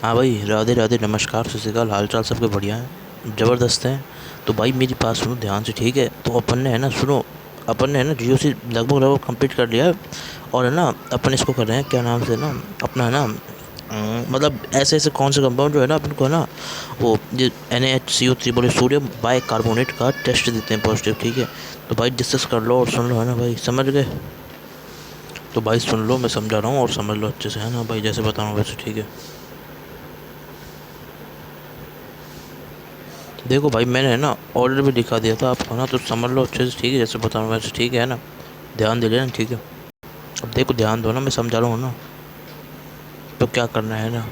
हाँ भाई, राधे राधे, नमस्कार, सत श्री अकाल। हाल चाल सबके बढ़िया है, ज़बरदस्त है। तो भाई मेरी बात सुनो ध्यान से, ठीक है। तो अपन ने है ना, सुनो, अपन ने है ना जियो से लगभग लगभग कंप्लीट कर लिया है। और है ना, अपन इसको कर रहे हैं क्या नाम से ना, अपना है ना, मतलब ऐसे ऐसे कौन से कंपाउंड जो है ना अपन को है ना, वो जो NaHCO3 बोले, सोडियम बाई कार्बोनेट का टेस्ट देते हैं पॉजिटिव, ठीक है। तो भाई डिस्कस कर लो और सुन लो, है ना भाई, समझ गए। तो भाई सुन लो, मैं समझा रहा हूँ और समझ लो अच्छे से, है ना भाई, जैसे बता रहा हूँ वैसे, ठीक है। देखो भाई, मैंने है ना ऑर्डर भी दिखा दिया था आपको ना, तो समझ लो अच्छे से, ठीक है, जैसे बता रहा हूँ वैसे, ठीक है ना। ध्यान दे लेना, ठीक है। अब देखो, ध्यान दो ना, मैं समझा रहा हूँ ना। तो क्या करना है ना,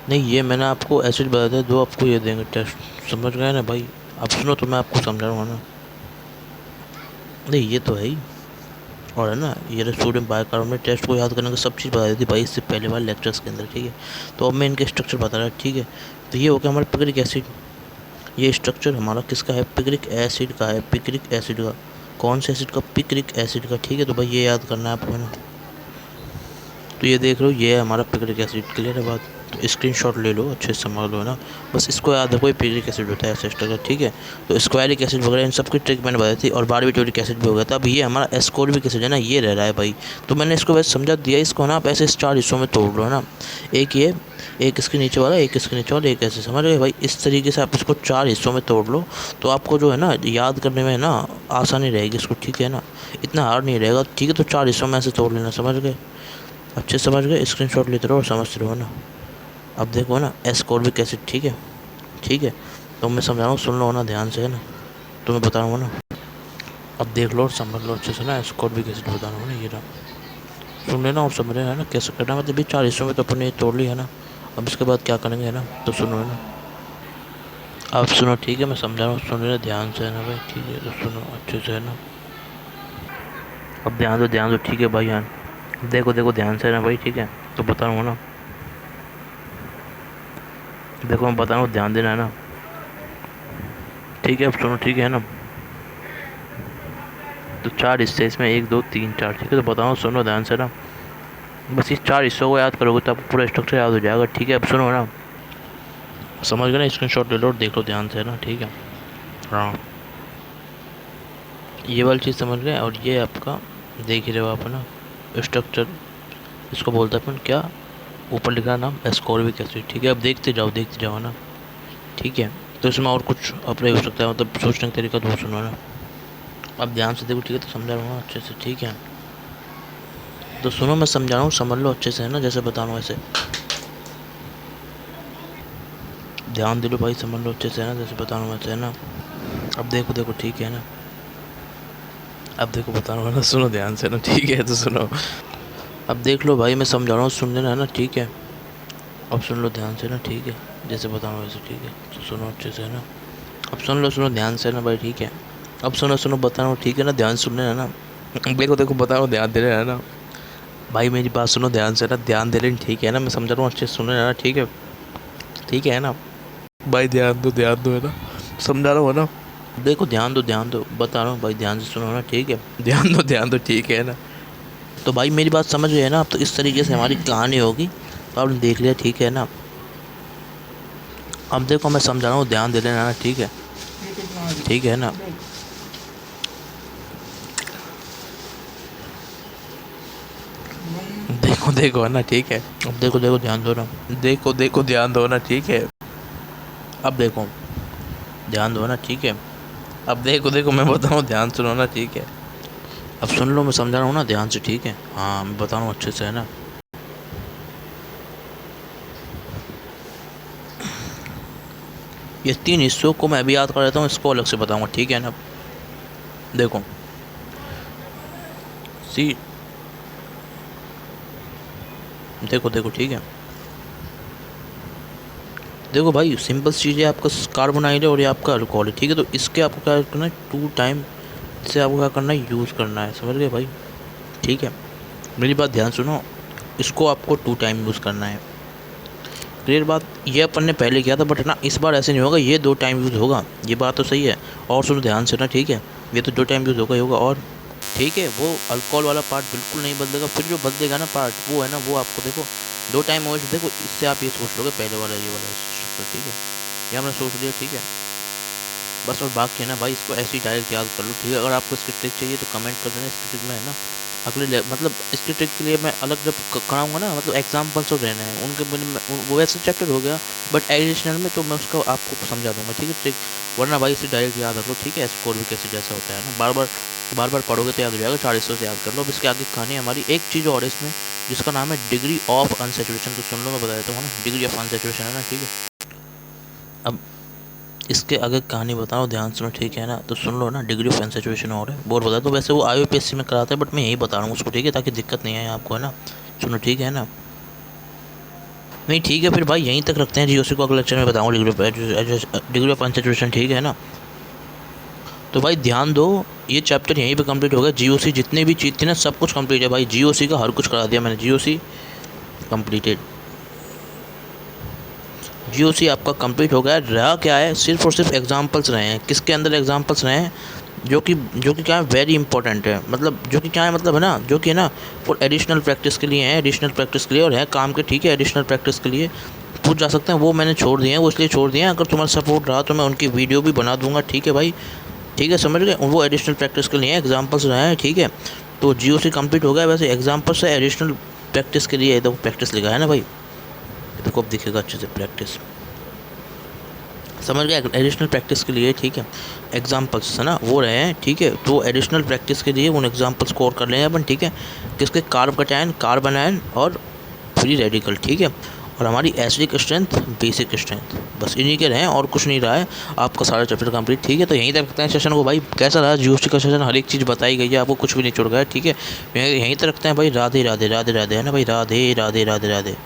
नहीं ये मैंने आपको एसिड बताया था, दो आपको ये देंगे टेस्ट, समझ गए ना भाई। अब सुनो, तो मैं आपको समझा रहा हूँ ना। नहीं ये तो है ही। और है ना, ये सोडियम बाइकार्बोनेट टेस्ट को याद करने का सब चीज़ बता दी थी भाई इससे पहले वाले लेक्चर्स के अंदर, ठीक है। तो अब मैं इनके स्ट्रक्चर बता रहा, ठीक है। तो ये हो गया हमारा पिक्रिक एसिड। ये स्ट्रक्चर हमारा किसका है? पिक्रिक एसिड का है, पिक्रिक एसिड का। कौन से एसिड का? पिक्रिक एसिड का, ठीक है। तो भाई ये याद करना है आपको, है ना। तो ये देख लो, ये है हमारा पिक्रिक एसिड, क्लियर है बात। तो स्क्रीनशॉट ले लो, अच्छे से समझ लो, है ना। बस इसको याद रखो, ये पिक्रिक एसिड होता है ऐसे स्ट्रक्चर, ठीक है। तो स्क्वायरिक एसिड वगैरह इन सब की ट्रिक मैंने बताई थी, और बारबिटोरिक एसिड भी हो गया था। अब ये हमारा एस्कॉर्बिक एसिड है ना, ये रह रहा है भाई। तो मैंने इसको वैसे समझा दिया, इसको ना आप ऐसे 4 हिस्सों में तोड़ लो, है ना। एक ये, एक इसके नीचे वाला, एक इसके नीचे वाला, एक ऐसे, समझ गए भाई। इस तरीके से आप इसको 4 हिस्सों में तोड़ लो। तो आपको जो है ना, याद करने में ना आसानी रहेगी इसको, ठीक है ना। इतना हार्ड नहीं रहेगा, ठीक है। तो 4 हिस्सों में ऐसे तोड़ लेना, समझ गए। अच्छे से समझ गए, स्क्रीनशॉट लेते रहो और समझते रहो ना। अब देखो ना, एस्कॉर्बिक एसिड, ठीक है, ठीक है। तो मैं समझा रहा हूँ, सुन लो ना ध्यान से, है ना। तो मैं बता रहा हूँ ना, अब देख लो और समझ लो अच्छे से ना, एस्कॉर्बिक एसिड बता रहा हूँ ना, ये रहा। सुन लेना और समझ लेना, है ना, कैसे करना, मतलब भी 4 हिस्सों में तो अपन ने तोड़ लिया, है ना। अब इसके बाद क्या करेंगे, है ना, तो सुनो, है ना। अब सुनो, ठीक है, मैं समझा रहा हूँ, सुन लेना ध्यान से, है ना भाई, ठीक है। तो सुनो अच्छे से, है ना। अब ध्यान दो, ठीक है भाई, हाँ। देखो देखो ध्यान से, है ना भाई, ठीक है। तो बता रहा हूँ ना, देखो मैं बता रहा हूँ, ध्यान देना, है ना। ठीक है, अब सुनो, ठीक है ना। तो 4 हिस्से इसमें, 1 2 3 4, ठीक है। तो बताओ, सुनो ध्यान से ना। बस इस 4 हिस्सों को याद करोगे तो आपको पूरा स्ट्रक्चर याद हो जाएगा, ठीक है। अब सुनो ना, समझ गए ना, स्क्रीनशॉट ले लो और देख लो ध्यान से, है ना, ठीक है। हाँ, ये वाली चीज़ समझ गए। और ये आपका देख ही रहे हो आप, है ना, स्ट्रक्चर। इसको बोलते हैं अपन क्या, ऊपर लिखा है नाम, एस्कॉर्बिक एसिड, ठीक है। अब देखते जाओ ना, ठीक है। तो इसमें और कुछ अप्लाई हो सकता है, मतलब सोचने का तरीका तो सुनो ना। अब ध्यान से देखो, ठीक है, तो समझा रहा हूँ अच्छे से, ठीक है। तो सुनो, मैं समझा रहा हूँ, समझ लो अच्छे से, है ना, जैसे बता रहा हूँ वैसे। ध्यान दे लो भाई, समझ लो अच्छे से, है ना, जैसे बता रहा हूँ वैसे, है ना। अब देखो देखो, ठीक है ना। अब देखो बता रहा हूँ ना, सुनो ध्यान से ना, ठीक है। तो सुनो, अब देख लो भाई, मैं समझा रहा हूँ, सुन लेना, है ना, ठीक है। अब सुन लो ध्यान से ना, ठीक है, जैसे बता रहा हूँ वैसे, ठीक है। तो सुनो अच्छे से, है ना। अब सुन लो, सुनो ध्यान से ना भाई, ठीक है। अब सुनो सुनो, बता रहा हूँ, ठीक है ना, ध्यान सुन लेना ना। देखो देखो, बता रहा हूँ, ध्यान दे रहे है ना भाई, मेरी बात सुनो ध्यान से ना, ध्यान दे लेना, ठीक है ना। मैं समझा रहा हूँ, अच्छे से सुन लेना, ठीक है, ठीक है ना भाई। ध्यान दो, है ना, समझा रहा हूँ, है ना। देखो, ध्यान दो, बता रहा हूँ भाई, ध्यान से सुनो ना, ठीक है। ध्यान दो, ठीक है ना। तो भाई मेरी बात समझ गए ना आप, तो इस तरीके से हमारी कहानी होगी। तो आपने देख लिया, ठीक है ना। अब देखो, मैं समझा रहा हूँ, ध्यान दे लेना ना, ठीक है, ठीक है ना। देखो देखो, है ना, ठीक है। अब देखो देखो, ध्यान दो ना। देखो देखो, ध्यान दो ना, ठीक है। अब देखो, ध्यान दो ना, ठीक है। अब देखो देखो, मैं बता रहा हूँ, ध्यान सुनो ना, ठीक है। अब सुन लो, मैं समझा रहा हूँ ना, ध्यान से, ठीक है। हाँ, मैं बता रहा हूँ अच्छे से, है ना। ये 3 हिस्सों को मैं अभी याद कर लेता हूँ, इसको अलग से बताऊँगा, ठीक है ना। देखो, सी, देखो देखो, ठीक है। देखो भाई, सिंपल चीज़ है, आपका कार्बोनाइल है और ये आपका अल्कोहल है, ठीक है। तो इसके आपको क्या करना है, 2 टाइम से आपको क्या करना है, यूज़ करना है, समझ गए भाई, ठीक है। मेरी बात ध्यान सुनो, इसको आपको 2 टाइम यूज़ करना है, क्लियर बात। ये अपन ने पहले किया था, बट ना इस बार ऐसे नहीं होगा, ये 2 टाइम यूज़ होगा, ये बात तो सही है। और सुनो ध्यान से ना, ठीक है। ये तो 2 टाइम यूज़ होगा ही होगा, और ठीक है, वो अल्कोहल वाला पार्ट बिल्कुल नहीं बदलेगा, फिर जो बदलेगा ना पार्ट, वो है ना, वो आपको देखो, 2 टाइम ओएस देखो, इससे आप ये सोच लोगे पहले वाला ये वाला स्ट्रक्चर, ठीक है, ये हमने सोच लिया, ठीक है। बस और बाकी है ना भाई, इसको ऐसे ही डायरेक्ट याद कर लो, ठीक है। अगर आपको इसकी ट्रिक चाहिए तो कमेंट कर देना, इसकी ट्रिक में है ना मतलब इसकी ट्रिक के लिए मैं अलग जब कराऊंगा ना, मतलब एग्जाम्पल्स तो रहना है उनके वो वैसे चैप्टर हो गया, बट एडिशनल में तो मैं उसको आपको समझा दूंगा, ठीक है, ट्रिक। वरना भाई इसे डायरेक्ट याद रख लो, ठीक है। स्कोर भी कैसे जैसा होता है ना, बार बार पढ़ोगे तो याद हो जाएगा, 400 से याद कर लो। अब इसके आगे कहानी हमारी एक चीज़ और है इसमें, जिसका नाम है डिग्री ऑफ अनसेचुरेशन। तो सुन लो, मैं बता देता हूँ ना, डिग्री ऑफ अनसेचुरेशन है ना, ठीक है। अब इसके आगे कहानी बता रहा हूँ, ध्यान सुनो, ठीक है ना। तो सुन लो ना, डिग्री ऑफ अनसेचुरेशन और है, बोर बता। तो वैसे वो IUPAC में कराते हैं, बट मैं यही बता रहा हूँ उसको, ठीक है, ताकि दिक्कत नहीं आए आपको, है ना। सुनो, ठीक है ना। नहीं, ठीक है, फिर भाई यहीं तक रखते हैं, GOC को अगले लेक्चर में बताऊँगा डिग्री ऑफ अनसेचुरेशन, ठीक है ना। तो भाई ध्यान दो, ये चैप्टर यहीं पे कंप्लीट हो गया। GOC जितने भी चीज़ थी ना, सब कुछ कंप्लीट है भाई। GOC का हर कुछ करा दिया मैंने, GOC कंप्लीटेड। GOC आपका कंप्लीट हो गया। रहा क्या है, सिर्फ और सिर्फ एग्जांपल्स रहे हैं। किसके अंदर एग्जांपल्स रहे हैं, जो कि क्या है, वेरी इंपॉर्टेंट है, मतलब जो कि क्या है, मतलब है ना, जो कि है ना फॉर एडिशनल प्रैक्टिस के लिए है, एडिशनल प्रैक्टिस के लिए और है काम के, ठीक है। एडिशनल प्रैक्टिस के लिए पूछ जा सकते हैं, वो मैंने छोड़ दिए हैं, वो इसलिए छोड़ दिए हैं। अगर तुम्हारा सपोर्ट रहा तो मैं उनकी वीडियो भी बना दूंगा, ठीक है भाई, ठीक है, समझ गए। वो एडिशनल प्रैक्टिस के लिए एग्जाम्पल्स रहे हैं, ठीक है। तो GOC कंप्लीट हो गया। वैसे एग्जाम्पल्स है एडिशनल प्रैक्टिस के लिए, तो प्रैक्टिस लिखा है ना भाई, देखो अब दिखेगा अच्छे से, प्रैक्टिस, समझ गए। एडिशनल प्रैक्टिस के लिए, ठीक है, एग्जाम्पल्स है ना वो रहे हैं, ठीक है। तो एडिशनल प्रैक्टिस के लिए उन एग्जाम्पल स्कोर कर लेंगे अपन, ठीक है। किसके, कार्बोकैटायन, कार्बोनाइन और फ्री रेडिकल, ठीक है। और हमारी एसिडिक स्ट्रेंथ, बेसिक स्ट्रेंथ, बस इन्हीं के रहे हैं और कुछ नहीं रहा है। आपका सारा चैप्टर कंप्लीट, ठीक है। तो यहीं तक रखते हैं सेशन को भाई। कैसा रहा GOC का सेशन, हर एक चीज़ बताई गई है आपको, कुछ भी नहीं छोड़ गया, ठीक है। यहीं तक रखते हैं भाई। राधे राधे, राधे राधे, है ना भाई, राधे राधे, राधे राधे।